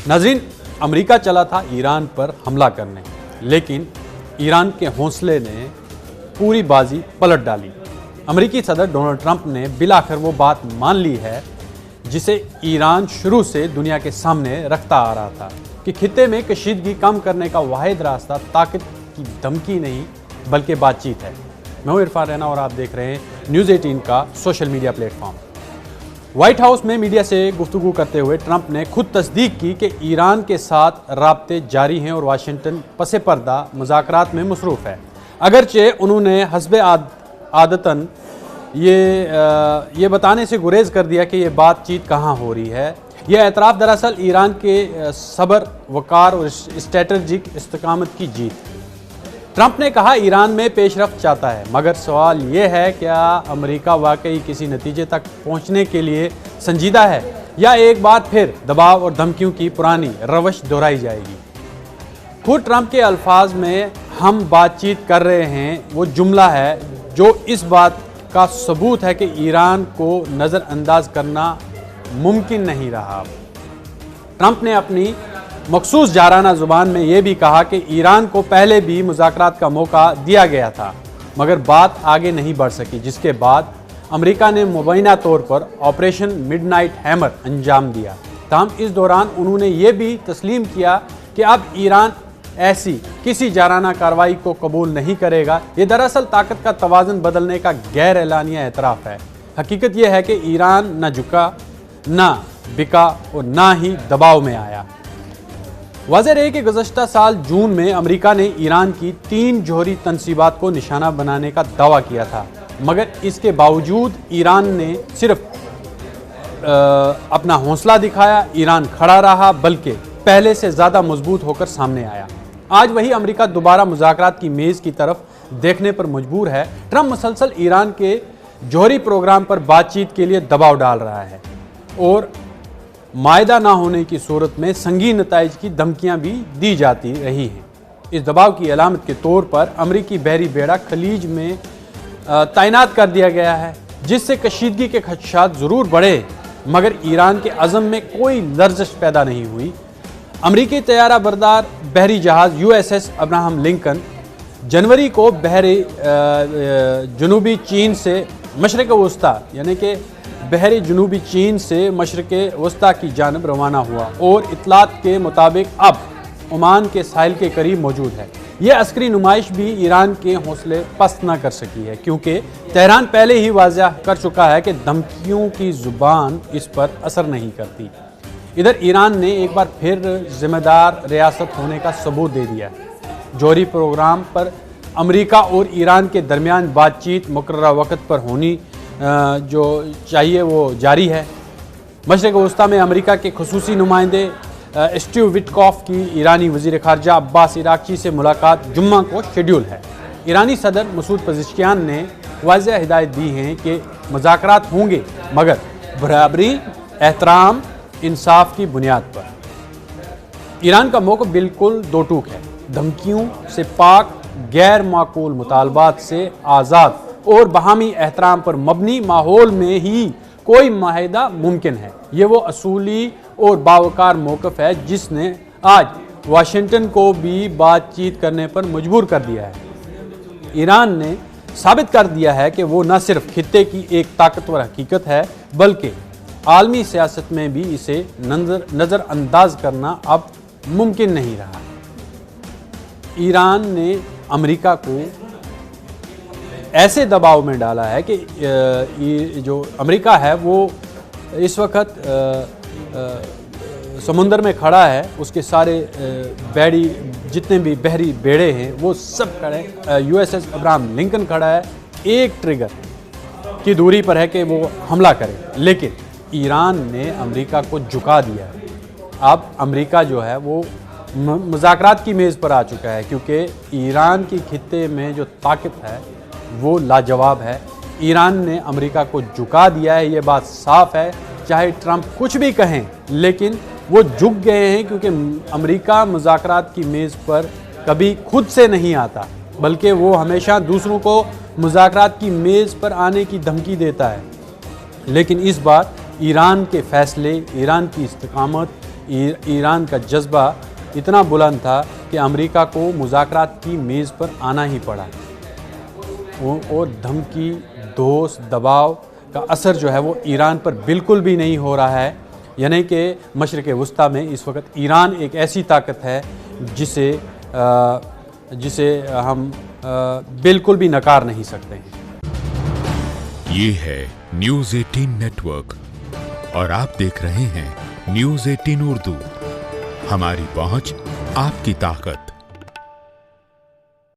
नाज़रीन, अमेरिका चला था ईरान पर हमला करने, लेकिन ईरान के हौसले ने पूरी बाजी पलट डाली। अमेरिकी सदर डोनाल्ड ट्रंप ने बिलाखिर वो बात मान ली है जिसे ईरान शुरू से दुनिया के सामने रखता आ रहा था कि खित्ते में कशीदगी कम करने का वाहिद रास्ता ताकत की धमकी नहीं बल्कि बातचीत है। मैं हूं इरफान रैना और आप देख रहे हैं न्यूज़ 18 का social media platform. White house में मीडिया से गुफ्तगू करते हुए ट्रंप ने खुद तस्दीक की कि ईरान के साथ राब्ते जारी हैं और वाशिंगटन पसे पर्दा मुज़ाकरात में मसरूफ़ है। अगरचे उन्होंने हस्बे आदतन ये बताने से गुरेज कर दिया कि ये बातचीत कहाँ हो रही है। यह एतराफ़ दरअसल ईरान के सब्र, वक़ार और स्ट्रेटजिक इस्तेकामत की जीत। ट्रंप ने कहा ईरान में पेशरफ्त चाहता है, मगर सवाल ये है क्या अमेरिका वाकई किसी नतीजे तक पहुंचने के लिए संजीदा है या एक बार फिर दबाव और धमकियों की पुरानी रवश दोहराई जाएगी। खुद ट्रंप के अल्फाज में हम बातचीत कर रहे हैं वो जुमला है जो इस बात का सबूत है कि ईरान को नज़रअंदाज करना मुमकिन नहीं रहा। ट्रंप ने अपनी मखसूस जाराना ज़ुबान में ये भी कहा कि ईरान को पहले भी मुज़ाकरात का मौका दिया गया था, मगर बात आगे नहीं बढ़ सकी, जिसके बाद अमेरिका ने मुबैना तौर पर ऑपरेशन मिडनाइट हैमर अंजाम दिया। ताहम इस दौरान उन्होंने ये भी तस्लीम किया कि अब ईरान ऐसी किसी जाराना कार्रवाई को कबूल नहीं करेगा। ये दरअसल ताकत का तवाज़ुन बदलने का गैर एलानिया एतराफ़ है। हकीकत यह है कि ईरान न झुका, न बिका और न ही दबाव में आया। वाज़ेह रहे कि गुज़श्ता साल जून में अमेरिका ने ईरान की 3 जौहरी तनसीबात को निशाना बनाने का दावा किया था, मगर इसके बावजूद ईरान ने सिर्फ अपना हौसला दिखाया। ईरान खड़ा रहा, बल्कि पहले से ज़्यादा मजबूत होकर सामने आया। आज वही अमेरिका दोबारा मुज़ाकरात की मेज़ की तरफ देखने पर मजबूर है। ट्रंप मुसलसल ईरान के जौहरी प्रोग्राम पर बातचीत के लिए दबाव डाल रहा है और मायदा ना होने की सूरत में संगीन नताइज की धमकियां भी दी जाती रही हैं। इस दबाव की अलामत के तौर पर अमरीकी बहरी बेड़ा खलीज में तैनात कर दिया गया है, जिससे कशीदगी के खदशात ज़रूर बढ़े, मगर ईरान के अज़म में कोई लर्जिश पैदा नहीं हुई। अमरीकी तैयारा बरदार बहरी जहाज़ USS अब्राहम लिंकन जनवरी को जनूबी चीन से मशरक़ वस्ता यानी कि बहरी जनूबी चीन से मशरक़ वस्ता की जानब रवाना हुआ और इतलात के मुताबिक अब ओमान के साहिल के करीब मौजूद है। यह अस्करी नुमाइश भी ईरान के हौसले पस्त न कर सकी है, क्योंकि तेहरान पहले ही वाज़ह कर चुका है कि धमकियों की ज़ुबान इस पर असर नहीं करती। इधर ईरान ने एक बार फिर जिम्मेदार रियासत होने का सबूत दे दिया है। जौहरी प्रोग्राम पर अमेरिका और ईरान के दरमियान बातचीत मुकर्रर वक़्त पर होनी जो चाहिए वो जारी है। मशरक़ वस्ता में अमेरिका के खुसूसी नुमाइंदे स्टीव विटकॉफ की ईरानी वज़ीर ख़ारजा अब्बास इराक़ची से मुलाकात जुम्मा को शेड्यूल है। ईरानी सदर मसूद पज़ेश्कियान ने वाज़ेह हिदायत दी हैं कि मुज़ाकरात होंगे, मगर बराबरी, एहतराम, इंसाफ की बुनियाद पर। ईरान का मौक़िफ़ बिल्कुल दो टूक है। धमकियों से पाक, गैर माकूल मुतालबात से आज़ाद और बहामी एहतराम पर मबनी माहौल में ही कोई माहिदा मुमकिन है। ये वो असूली और बावकार मौक़िफ़ है जिसने आज वाशिंगटन को भी बातचीत करने पर मजबूर कर दिया है। ईरान ने साबित कर दिया है कि वो न सिर्फ खित्ते की एक ताकतवर हकीकत है, बल्कि आलमी सियासत में भी इसे नज़रअंदाज करना अब मुमकिन नहीं रहा। ईरान ने अमेरिका को ऐसे दबाव में डाला है कि जो अमेरिका है वो इस वक्त समुंदर में खड़ा है। उसके सारे बैरी जितने भी बहरी बेड़े हैं वो सब खड़े। USS अब्राहम लिंकन खड़ा है, एक ट्रिगर की दूरी पर है कि वो हमला करे, लेकिन ईरान ने अमेरिका को झुका दिया है। अब अमेरिका जो है वो मुज़ाकरात की मेज़ पर आ चुका है, क्योंकि ईरान की खित्ते में जो ताकत है वो लाजवाब है। ईरान ने अमेरिका को झुका दिया है, ये बात साफ़ है। चाहे ट्रंप कुछ भी कहें, लेकिन वो झुक गए हैं, क्योंकि अमेरिका मुज़ाकरात की मेज़ पर कभी खुद से नहीं आता, बल्कि वो हमेशा दूसरों को मुज़ाकरात की मेज़ पर आने की धमकी देता है। लेकिन इस बार ईरान के फ़ैसले, ईरान की इस्तकामत, ईरान का जज्बा इतना बुलंद था कि अमेरिका को मुज़ाकरात की मेज़ पर आना ही पड़ा। और धमकी, दोष, दबाव का असर जो है वो ईरान पर बिल्कुल भी नहीं हो रहा है। यानी कि मशरिक़ वुस्ता में इस वक्त ईरान एक ऐसी ताकत है जिसे हम बिल्कुल भी नकार नहीं सकते हैं। ये है न्यूज़ 18 नेटवर्क और आप देख रहे हैं न्यूज़ 18 उर्दू। हमारी पहुंच, आपकी ताकत।